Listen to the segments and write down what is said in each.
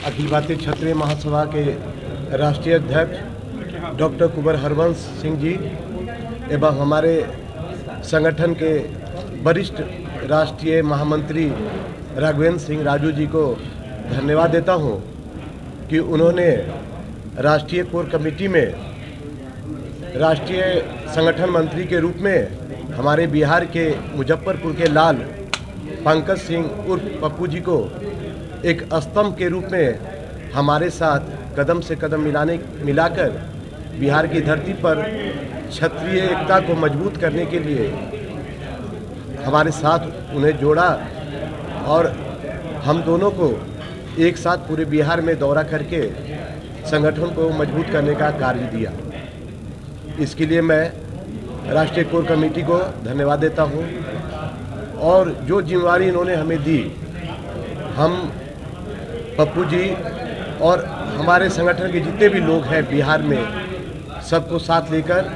अखिल भारतीय क्षत्रिय महासभा के राष्ट्रीय अध्यक्ष डॉक्टर कुंवर हरवंश सिंह जी एवं हमारे संगठन के वरिष्ठ राष्ट्रीय महामंत्री राघवेंद्र सिंह राजू जी को धन्यवाद देता हूं कि उन्होंने राष्ट्रीय कोर कमेटी में राष्ट्रीय संगठन मंत्री के रूप में हमारे बिहार के मुजफ्फरपुर के लाल पंकज सिंह उर्फ पप्पू जी को एक स्तंभ के रूप में हमारे साथ कदम से कदम मिलाकर बिहार की धरती पर क्षत्रिय एकता को मजबूत करने के लिए हमारे साथ उन्हें जोड़ा और हम दोनों को एक साथ पूरे बिहार में दौरा करके संगठन को मजबूत करने का कार्य दिया। इसके लिए मैं राष्ट्रीय कोर कमेटी को धन्यवाद देता हूं और जो जिम्मेवारी इन्होंने हमें दी, हम पप्पू जी और हमारे संगठन के जितने भी लोग हैं बिहार में, सबको साथ लेकर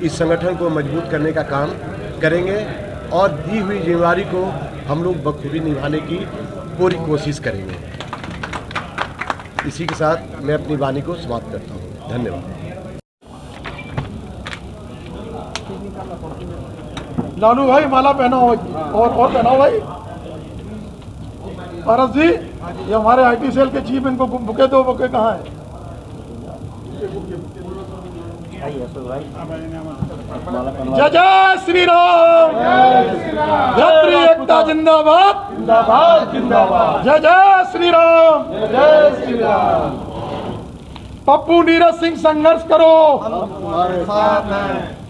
इस संगठन को मजबूत करने का काम करेंगे और दी हुई जिम्मेवारी को हम लोग बखूबी निभाने की पूरी कोशिश करेंगे। इसी के साथ मैं अपनी वाणी को समाप्त करता हूँ। धन्यवाद। लालू भाई माला पहनाओ और पहनाओ भाई। पारस जी, ये हमारे आईटी सेल के चीफ, इनको बुके दो। बुके कहाँ है? जय जय श्री राम, क्षत्रिय एकता जिंदाबाद जिंदाबाद जिंदाबाद। जय जय श्री राम, जय श्री राम। पप्पू नीरज सिंह संघर्ष करो, हमारे साथ हैं।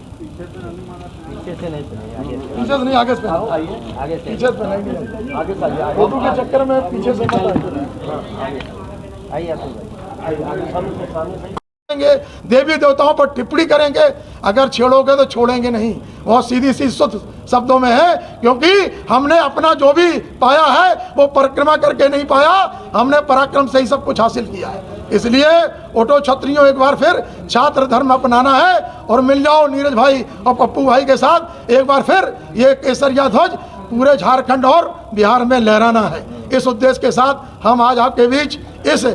पीछे से नहीं, आगे से पहनाओ। पीछे से पहनाएंगे, आगे से। फोटो के चक्कर में पीछे से देवी देवताओं पर टिप्पणी करेंगे, अगर छेड़ोगे तो छोड़ेंगे नहीं। बहुत सीधी सी शुद्ध शब्दों में है, क्योंकि हमने अपना जो भी पाया है वो परिक्रमा करके नहीं पाया, हमने पराक्रम से ही सब कुछ हासिल किया है। इसलिए ऑटो क्षत्रियों, एक बार फिर छात्र धर्म अपनाना है और मिल जाओ नीरज भाई और पप्पू भाई के साथ। एक बार फिर ये केसरिया ध्वज पूरे झारखंड और बिहार में लहराना है। इस उद्देश्य के साथ हम आज आपके बीच इस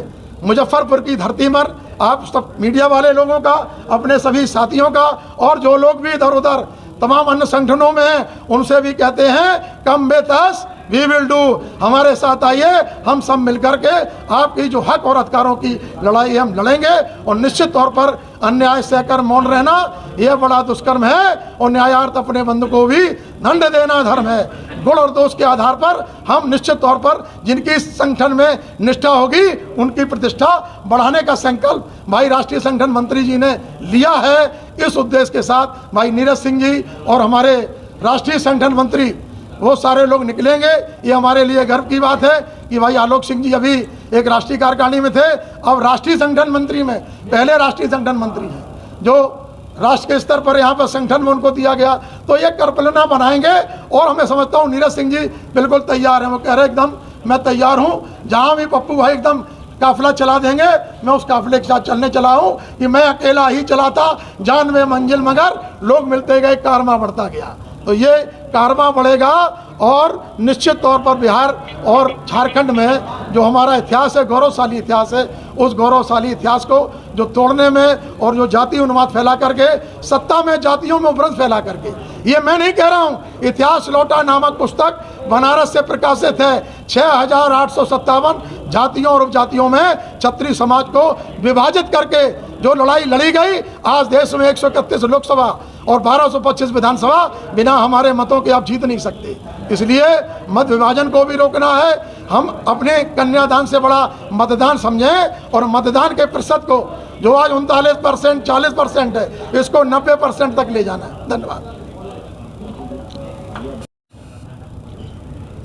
मुजफ्फरपुर की धरती पर आप सब मीडिया वाले लोगों का, अपने सभी साथियों का और जो लोग भी इधर उधर तमाम अन्य संगठनों में हैं, उनसे भी कहते हैं कम बेतस वी विल डू। हमारे साथ आइए, हम सब मिलकर के आपकी जो हक और अधिकारों की लड़ाई हम लड़ेंगे और निश्चित तौर पर अन्याय सहकर मौन रहना यह बड़ा दुष्कर्म है और न्यायार्थ अपने बंधु को भी दंड देना धर्म है। गुण और दोष के आधार पर हम निश्चित तौर पर जिनकी संगठन में निष्ठा होगी उनकी प्रतिष्ठा बढ़ाने का संकल्प भाई राष्ट्रीय संगठन मंत्री जी ने लिया है। इस उद्देश्य के साथ भाई नीरज सिंह जी और हमारे राष्ट्रीय संगठन मंत्री वो सारे लोग निकलेंगे। ये हमारे लिए गर्व की बात है कि भाई आलोक सिंह जी अभी एक राष्ट्रीय कार्यकारिणी में थे, अब राष्ट्रीय संगठन मंत्री में पहले राष्ट्रीय संगठन मंत्री हैं जो राष्ट्र के स्तर पर यहाँ पर संगठन में उनको दिया गया। तो ये कल्पना बनाएंगे और हमें समझता हूँ नीरज सिंह जी बिल्कुल तैयार हैं। वो कह रहे एकदम मैं तैयार हूँ, जहाँ भी पप्पू भाई एकदम काफिला चला देंगे मैं उस काफिले के साथ चलने चला हूँ कि मैं अकेला ही चलाता जान में मंजिल, मगर लोग मिलते गए, कारवा बढ़ता गया। तो ये कारवा बढ़ेगा और निश्चित तौर पर बिहार और झारखंड में जो हमारा इतिहास है, गौरवशाली इतिहास है, उस गौरवशाली इतिहास को जो तोड़ने में और जो जाति उन्माद फैला करके सत्ता में जातियों में उपरंज फैला करके, ये मैं नहीं कह रहा हूँ, इतिहास लौटा नामक पुस्तक बनारस से प्रकाशित है। 6857 जातियों और उपजातियों में क्षत्रिय समाज को विभाजित करके जो लड़ाई लड़ी गई, आज देश में 131 लोकसभा और 1225 विधानसभा बिना हमारे मतों के आप जीत नहीं सकते। इसलिए मत विभाजन को भी रोकना है। हम अपने कन्यादान से बड़ा मतदान समझें और मतदान के प्रतिशत को जो आज 39% 40% है, इसको 90% तक ले जाना है। धन्यवाद।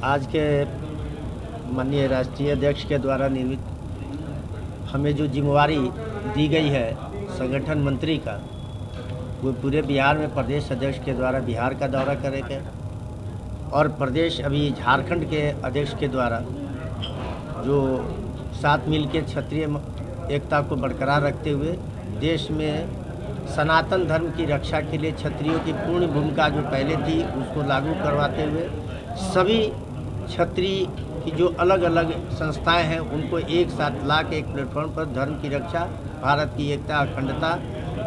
आज के माननीय राष्ट्रीय अध्यक्ष के द्वारा निर्मित हमें जो जिम्मेवारी दी गई है संगठन मंत्री का, वो पूरे बिहार में प्रदेश अध्यक्ष के द्वारा बिहार का दौरा करेंगे और प्रदेश अभी झारखंड के अध्यक्ष के द्वारा जो साथ मिल के क्षत्रिय एकता को बरकरार रखते हुए देश में सनातन धर्म की रक्षा के लिए क्षत्रियों की पूर्ण भूमिका जो पहले थी उसको लागू करवाते हुए सभी क्षत्रिय कि जो अलग अलग संस्थाएं हैं उनको एक साथ ला के एक प्लेटफॉर्म पर धर्म की रक्षा, भारत की एकता अखंडता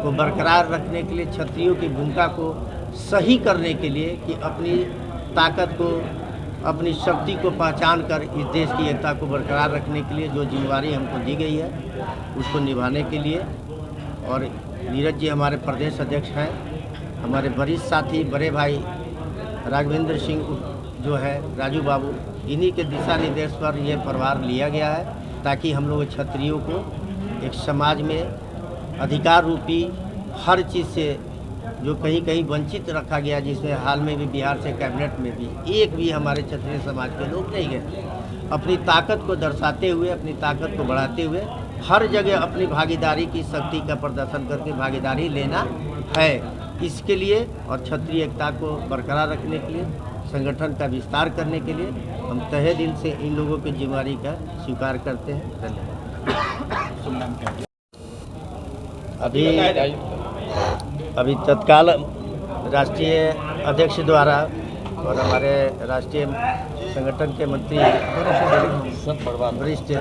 को बरकरार रखने के लिए, क्षत्रियों की भूमिका को सही करने के लिए कि अपनी ताकत को, अपनी शक्ति को पहचान कर इस देश की एकता को बरकरार रखने के लिए जो जिम्मेवारी हमको दी गई है उसको निभाने के लिए। और नीरज जी हमारे प्रदेश अध्यक्ष हैं, हमारे वरिष्ठ साथी बड़े भाई राघवेंद्र सिंह जो है राजू बाबू, इन्हीं के दिशा निर्देश पर यह प्रभार लिया गया है ताकि हम लोग क्षत्रियों को एक समाज में अधिकार रूपी हर चीज़ से जो कहीं कहीं वंचित रखा गया, जिसमें हाल में भी बिहार से कैबिनेट में भी एक भी हमारे क्षत्रिय समाज के लोग नहीं गए, अपनी ताकत को दर्शाते हुए, अपनी ताकत को बढ़ाते हुए हर जगह अपनी भागीदारी की शक्ति का प्रदर्शन करके भागीदारी लेना है। इसके लिए और क्षत्रिय एकता को बरकरार रखने के लिए, संगठन का विस्तार करने के लिए हम तहे दिल से इन लोगों की जिम्मेदारी का स्वीकार करते हैं। धन्यवाद। अभी तत्काल राष्ट्रीय अध्यक्ष द्वारा और हमारे राष्ट्रीय संगठन के मंत्री वरिष्ठ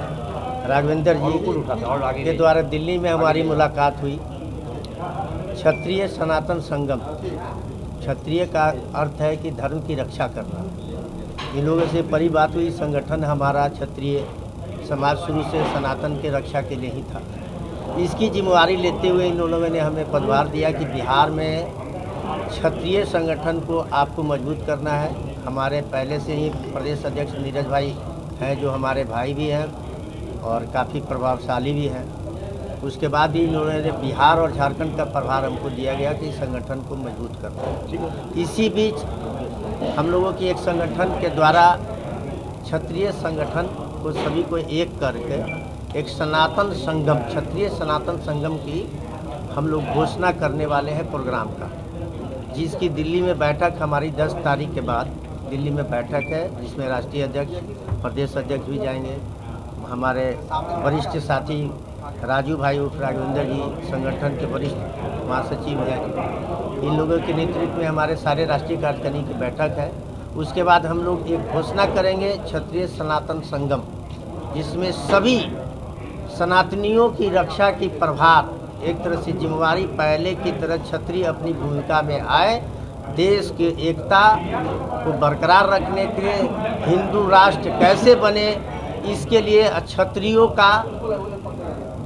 राघवेंद्र जी के द्वारा दिल्ली में हमारी मुलाकात हुई। क्षत्रिय सनातन संगम, क्षत्रिय का अर्थ है कि धर्म की रक्षा करना। इन लोगों से बड़ी बात हुई। संगठन हमारा क्षत्रिय समाज शुरू से सनातन के रक्षा के लिए ही था। इसकी जिम्मेवारी लेते हुए इन लोगों ने हमें पदभार दिया कि बिहार में क्षत्रिय संगठन को आपको मजबूत करना है। हमारे पहले से ही प्रदेश अध्यक्ष नीरज भाई हैं जो हमारे भाई भी हैं और काफ़ी प्रभावशाली भी हैं। उसके बाद भी इन्होंने बिहार और झारखंड का प्रभार हमको दिया गया कि संगठन को मजबूत करना है। इसी बीच हम लोगों की एक संगठन के द्वारा क्षत्रिय संगठन को सभी को एक करके एक सनातन संगम, क्षत्रिय सनातन संगम की हम लोग घोषणा करने वाले हैं प्रोग्राम का, जिसकी दिल्ली में बैठक हमारी 10 तारीख के बाद दिल्ली में बैठक है, जिसमें राष्ट्रीय अध्यक्ष, प्रदेश अध्यक्ष भी जाएंगे। हमारे वरिष्ठ साथी राजू भाई उर्फ राघवेंद्र जी संगठन के वरिष्ठ महासचिव हैं। इन लोगों के नेतृत्व में हमारे सारे राष्ट्रीय कार्यकारिणी की बैठक है। उसके बाद हम लोग एक घोषणा करेंगे क्षत्रिय सनातन संगम, जिसमें सभी सनातनियों की रक्षा की प्रभार, एक तरह से जिम्मेवारी पहले की तरह क्षत्रिय अपनी भूमिका में आए। देश की एकता को बरकरार रखने के लिए हिंदू राष्ट्र कैसे बने, इसके लिए क्षत्रियों का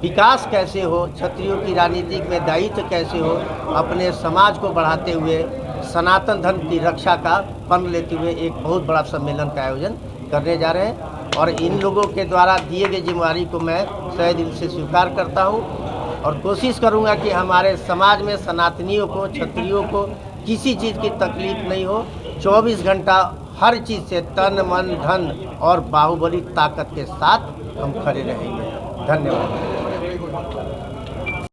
विकास कैसे हो, क्षत्रियों की राजनीतिक में दायित्व कैसे हो, अपने समाज को बढ़ाते हुए सनातन धर्म की रक्षा का पन लेते हुए एक बहुत बड़ा सम्मेलन का आयोजन करने जा रहे हैं। और इन लोगों के द्वारा दिए गए जिम्मेवारी को मैं तहे दिल से स्वीकार करता हूं और कोशिश करूंगा कि हमारे समाज में सनातनियों को, क्षत्रियों को किसी चीज़ की तकलीफ नहीं हो। 24 घंटा हर चीज़ से तन मन धन और बाहुबली ताकत के साथ हम खड़े रहेंगे। धन्यवाद।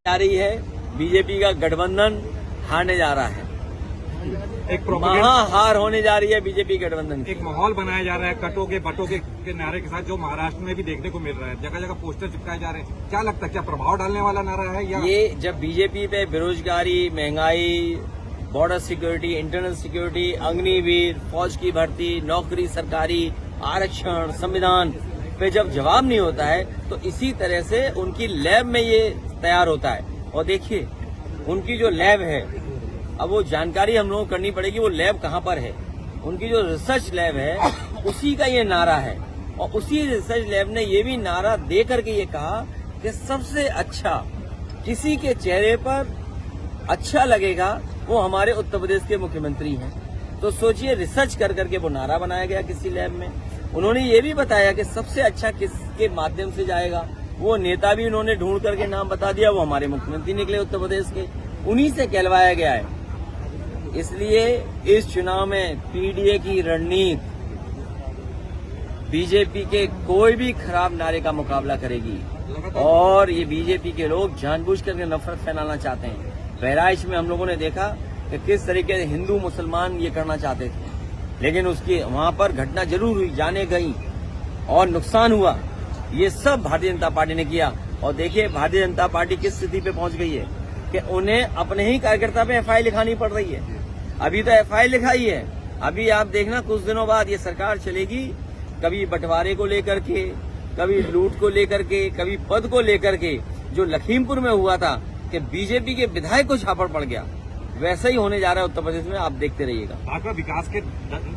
जा रही है, बीजेपी का गठबंधन हारने जा रहा है, एक महाहार होने जा रही है बीजेपी गठबंधन की। एक माहौल बनाया जा रहा है कटो के बटो के नारे के साथ, जो महाराष्ट्र में भी देखने को मिल रहा है। जगह जगह पोस्टर चिपकाए जा रहे हैं। क्या लगता है, क्या प्रभाव डालने वाला नारा है या ये जब बीजेपी पे बेरोजगारी, महंगाई, border security, internal security, Agniveer, फौज की भर्ती, नौकरी सरकारी, आरक्षण, संविधान पे जब जवाब नहीं होता है तो इसी तरह से उनकी लैब में ये तैयार होता है। और देखिए उनकी जो लैब है, अब वो जानकारी हम लोगों को करनी पड़ेगी वो लैब कहाँ पर है। उनकी जो रिसर्च लैब है उसी का ये नारा है और उसी रिसर्च लैब ने ये भी नारा दे करके ये कहा कि सबसे अच्छा किसी के चेहरे पर अच्छा लगेगा वो हमारे उत्तर प्रदेश के मुख्यमंत्री हैं। तो सोचिए रिसर्च कर करके वो नारा बनाया गया किसी लैब में। उन्होंने ये भी बताया कि सबसे अच्छा किसके माध्यम से जाएगा, वो नेता भी उन्होंने ढूंढ करके नाम बता दिया, वो हमारे मुख्यमंत्री निकले उत्तर प्रदेश के, उन्हीं से कहलवाया गया है। इसलिए इस चुनाव में पीडीए की रणनीति बीजेपी के कोई भी खराब नारे का मुकाबला करेगी और ये बीजेपी के लोग जानबूझ करके नफरत फैलाना चाहते हैं। बहराइच में हम लोगों ने देखा कि किस तरीके से हिंदू मुसलमान ये करना चाहते थे, लेकिन उसकी वहां पर घटना जरूर हुई, जाने गई और नुकसान हुआ। ये सब भारतीय जनता पार्टी ने किया। और देखिए भारतीय जनता पार्टी किस स्थिति पे पहुंच गई है कि उन्हें अपने ही कार्यकर्ता पे एफआईआर लिखानी पड़ रही है। अभी तो एफआईआर लिखाई है, अभी आप देखना कुछ दिनों बाद ये सरकार चलेगी कभी बंटवारे को लेकर के, कभी लूट को लेकर के, कभी पद को लेकर के, जो लखीमपुर में हुआ था कि बीजेपी के विधायक को छापड़ पड़ गया, वैसा ही होने जा रहा है उत्तर प्रदेश में। आप देखते रहिएगा। भाजपा विकास के